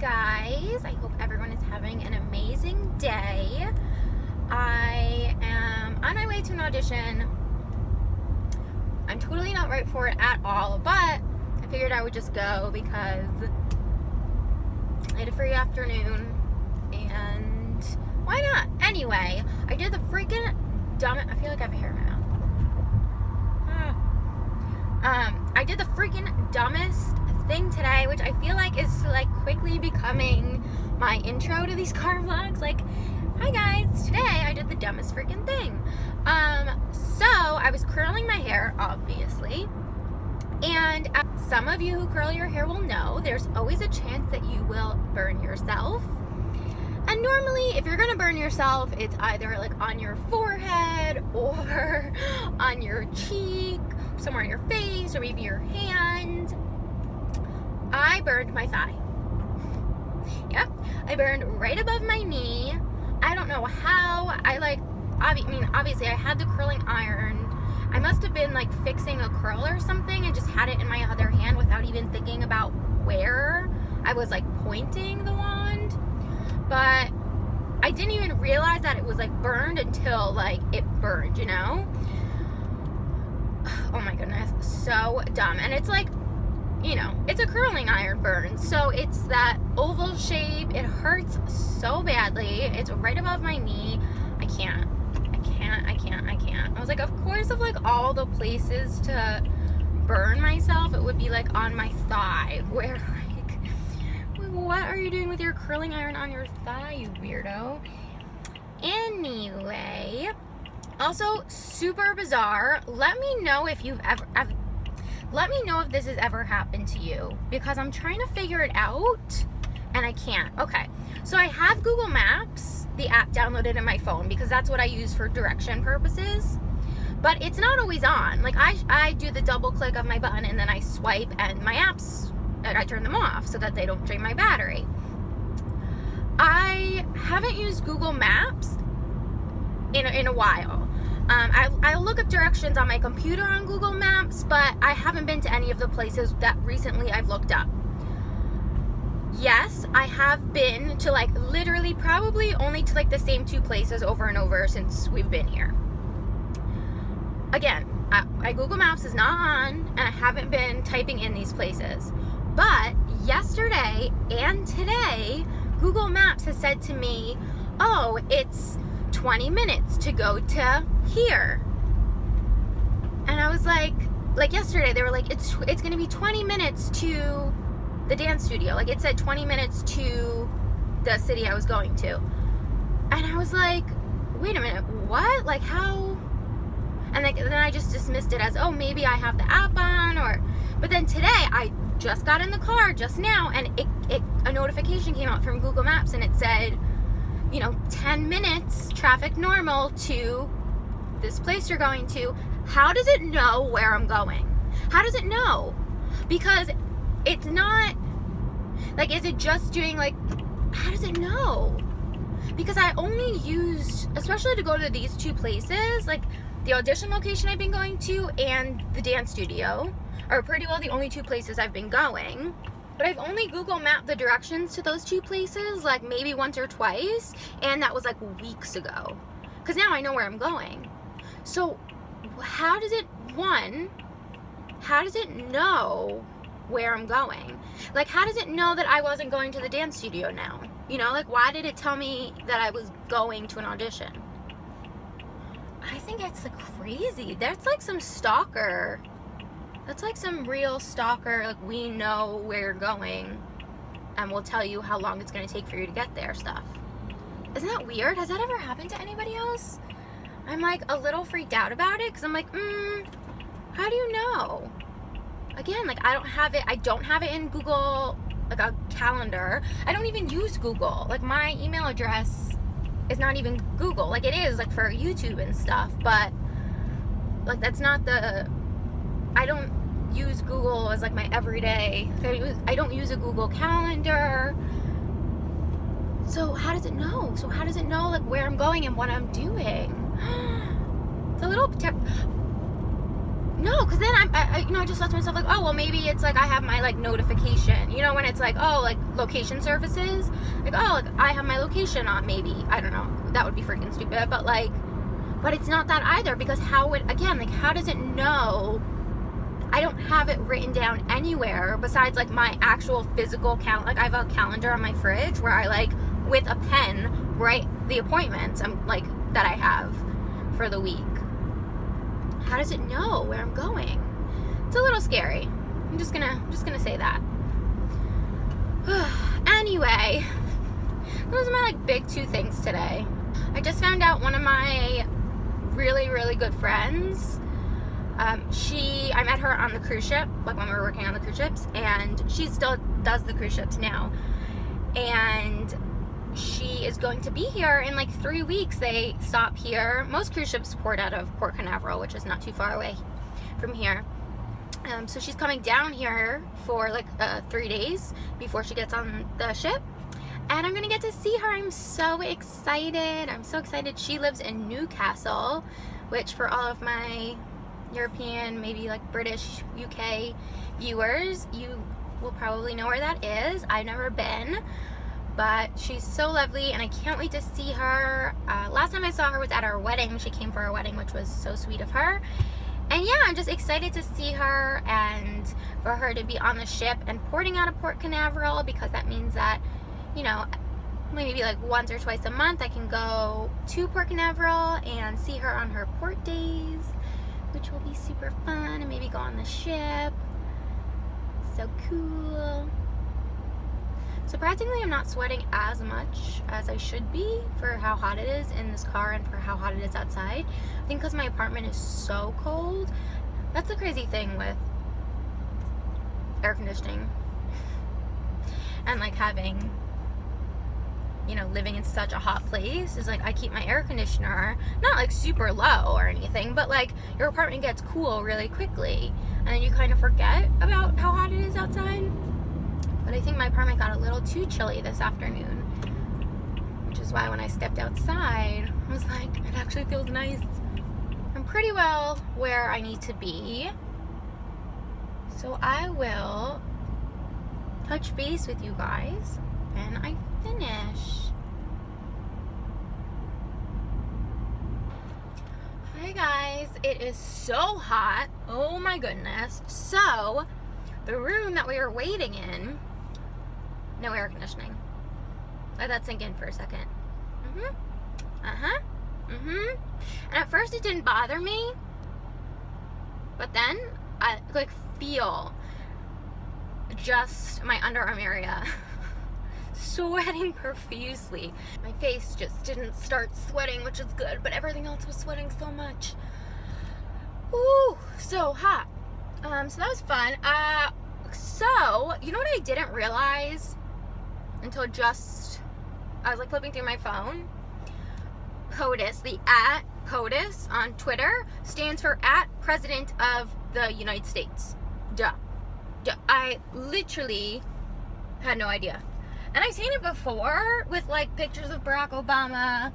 guys. I hope everyone is having an amazing day. I am on my way to an audition. I'm totally not right for it at all, but I figured I would just go because I had a free afternoon and why not? Anyway, I did the freaking dumb, I feel like I have a hair in my mouth. I did the freaking dumbest thing today, which I feel like is quickly becoming my intro to these car vlogs. Like, hi guys, today I did the dumbest freaking thing. So I was curling my hair, obviously, and as some of you who curl your hair will know, there's always a chance that you will burn yourself. And normally, if you're gonna burn yourself, it's either like on your forehead or on your cheek, somewhere on your face, or maybe your hand. I burned my thigh. Yep, I burned right above my knee. I don't know how. Obviously I had the curling iron. I must have been like fixing a curl or something and just had it in my other hand without even thinking about where I was like pointing the wand. But I didn't even realize that it was like burned until like it burned, you know? Oh my goodness, so dumb. And it's like, you know, it's a curling iron burn, so it's that oval shape. It hurts so badly. It's right above my knee. I can't. I was like, of course, of like all the places to burn myself, it would be like on my thigh, where like, what are you doing with your curling iron on your thigh, you weirdo? Anyway, also super bizarre. Let me know if you've let me know if this has ever happened to you, because I'm trying to figure it out and I can't. Okay, so I have Google Maps, the app, downloaded in my phone because that's what I use for direction purposes, but it's not always on. Like I do the double click of my button and then I swipe, and my apps, I turn them off so that they don't drain my battery. I haven't used Google Maps in a while. I'll look up directions on my computer on Google Maps, but I haven't been to any of the places that recently I've looked up. Yes, I have been to like literally probably only to like the same two places over and over since we've been here. Again, my Google Maps is not on and I haven't been typing in these places. But yesterday and today, Google Maps has said to me, oh, it's 20 minutes to go to here. And I was like yesterday they were like, it's gonna be 20 minutes to the dance studio. Like it said 20 minutes to the city I was going to. And I was like, wait a minute, what? Like how? And then I just dismissed it as, oh, maybe I have the app on, or, but then today I just got in the car just now and a notification came out from Google Maps and it said, you know, 10 minutes traffic normal to this place you're going to. How does it know where I'm going? How does it know? Because it's not like, is it just doing like, how does it know? Because I only used, especially to go to these two places, like the audition location I've been going to and the dance studio are pretty well the only two places I've been going. But I've only Google mapped the directions to those two places like maybe once or twice, and that was like weeks ago. Because now I know where I'm going. So how does it know where I'm going? Like, how does it know that I wasn't going to the dance studio now? You know, like, why did it tell me that I was going to an audition? I think it's like crazy. That's like some stalker. That's like some real stalker, like, we know where you're going and we'll tell you how long it's going to take for you to get there stuff. Isn't that weird? Has that ever happened to anybody else? I'm like a little freaked out about it because I'm like, how do you know? Again, like I don't have it in Google, like a calendar. I don't even use Google. Like my email address is not even Google. Like it is like for YouTube and stuff, but like that's not the, I don't use Google as like my everyday. I don't use a Google Calendar. So how does it know? So how does it know like where I'm going and what I'm doing? It's a little No, because then I just thought to myself, like, oh, well, maybe it's like I have my, like, notification. You know, when it's like, oh, like, location services? Like, oh, like, I have my location on, maybe. I don't know. That would be freaking stupid. But, like, but it's not that either, because how does it know? I don't have it written down anywhere besides, like, my actual physical calendar. Like, I have a calendar on my fridge where I, like, with a pen, write the appointments that I have for the week. How does it know where I'm going? It's a little scary. I'm just gonna say that. Anyway, those are my, like, big 2 things today. I just found out one of my really, really good friends, I met her on the cruise ship, like when we were working on the cruise ships, and she still does the cruise ships now. And she is going to be here in like 3 weeks. They stop here. Most cruise ships port out of Port Canaveral, which is not too far away from here. So she's coming down here for like 3 days before she gets on the ship. And I'm gonna get to see her. I'm so excited. I'm so excited. She lives in Newcastle, which for all of my European, maybe like British, UK viewers, you will probably know where that is. I've never been, but she's so lovely and I can't wait to see her. Last time I saw her was at our wedding. She came for our wedding, which was so sweet of her. And yeah, I'm just excited to see her and for her to be on the ship and porting out of Port Canaveral, because that means that, you know, maybe like once or twice a month I can go to Port Canaveral and see her on her port days, which will be super fun, and maybe go on the ship. So cool. Surprisingly, I'm not sweating as much as I should be for how hot it is in this car and for how hot it is outside. I think because my apartment is so cold. That's the crazy thing with air conditioning and like having, you know, living in such a hot place, is like I keep my air conditioner not like super low or anything, but like your apartment gets cool really quickly and then you kind of forget about how hot it is outside. But I think my apartment got a little too chilly this afternoon, which is why when I stepped outside I was like, it actually feels nice. I'm pretty well where I need to be, so I will touch base with you guys when I finish. Hi guys, it is so hot. Oh my goodness. So the room that we were waiting in, no air conditioning. Let that sink in for a second. And at first it didn't bother me, but then I like feel just my underarm area sweating profusely. My face just didn't start sweating, which is good, but everything else was sweating so much. Ooh, so hot. So that was fun. So you know what I didn't realize until just I was like flipping through my phone? POTUS, the @POTUS on Twitter stands for @President of the United States. Duh. I literally had no idea. And I've seen it before with like pictures of Barack Obama,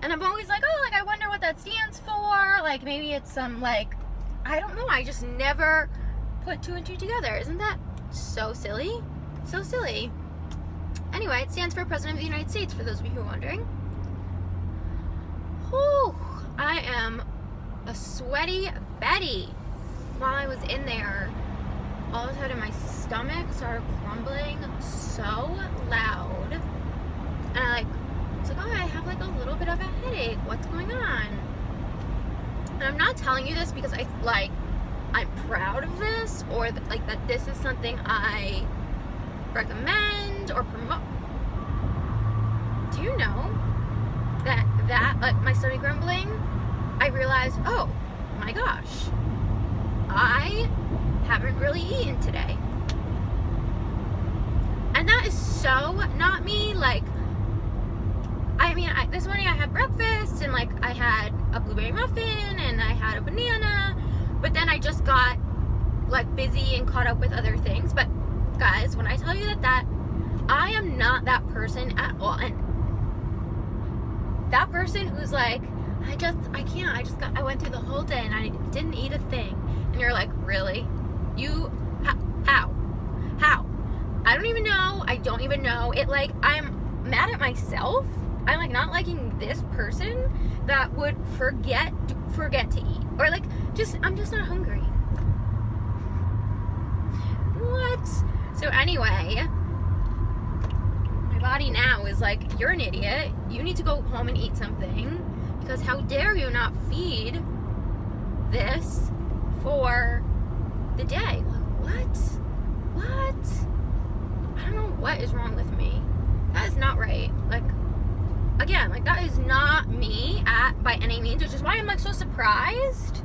and I'm always like, oh, like I wonder what that stands for. Like maybe it's some like, I don't know. I just never put 2 and 2 together. Isn't that so silly? So silly. Anyway, it stands for President of the United States, for those of you who are wondering. Whew, I am a sweaty Betty. While I was in there, all of a sudden my stomach started grumbling so loud. And I was like, oh, I have like a little bit of a headache. What's going on? And I'm not telling you this because I'm proud of this, or that this is something I recommend or promote. Do you know that like my stomach grumbling, I realized, oh my gosh, I haven't really eaten today. And that is so not me. Like, I mean, this morning I had breakfast and like I had a blueberry muffin and I had a banana, but then I just got like busy and caught up with other things. But guys, when I tell you that I am not that person at all, and that person who's like, I went through the whole day and I didn't eat a thing, And you're like, really? How? I don't even know. I don't even know. I'm mad at myself. I'm like not liking this person that would forget to eat. Or like, I'm just not hungry. What? So anyway, my body now is like, you're an idiot. You need to go home and eat something. Because how dare you not feed this for the day? Like, what? I don't know what is wrong with me. That is not right. Like, again, like that is not me by any means, which is why I'm like so surprised.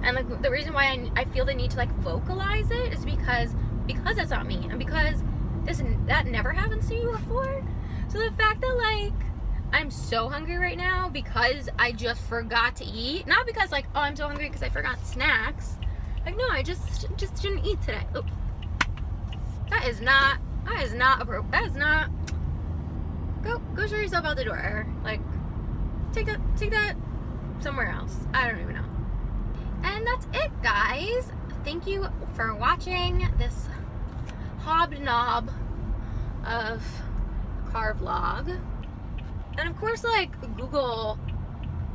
And like the reason why I feel the need to like vocalize it is because that's not me, and because that never happens to you before. So the fact that like I'm so hungry right now because I just forgot to eat, not because like, oh, I'm so hungry because I forgot snacks. Like, no, I just didn't eat today. Ooh. That is not appropriate. That is not. Go show yourself out the door. Like, take that somewhere else. I don't even know. And that's it, guys. Thank you for watching this hobnob of car vlog. And of course, like, Google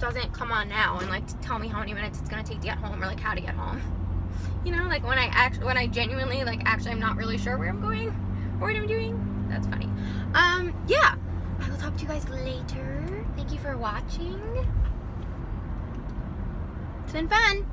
doesn't come on now and like tell me how many minutes it's gonna take to get home or like how to get home. You know, like when I genuinely like actually I'm not really sure where I'm going or what I'm doing. That's funny. Yeah. I will talk to you guys later. Thank you for watching. It's been fun.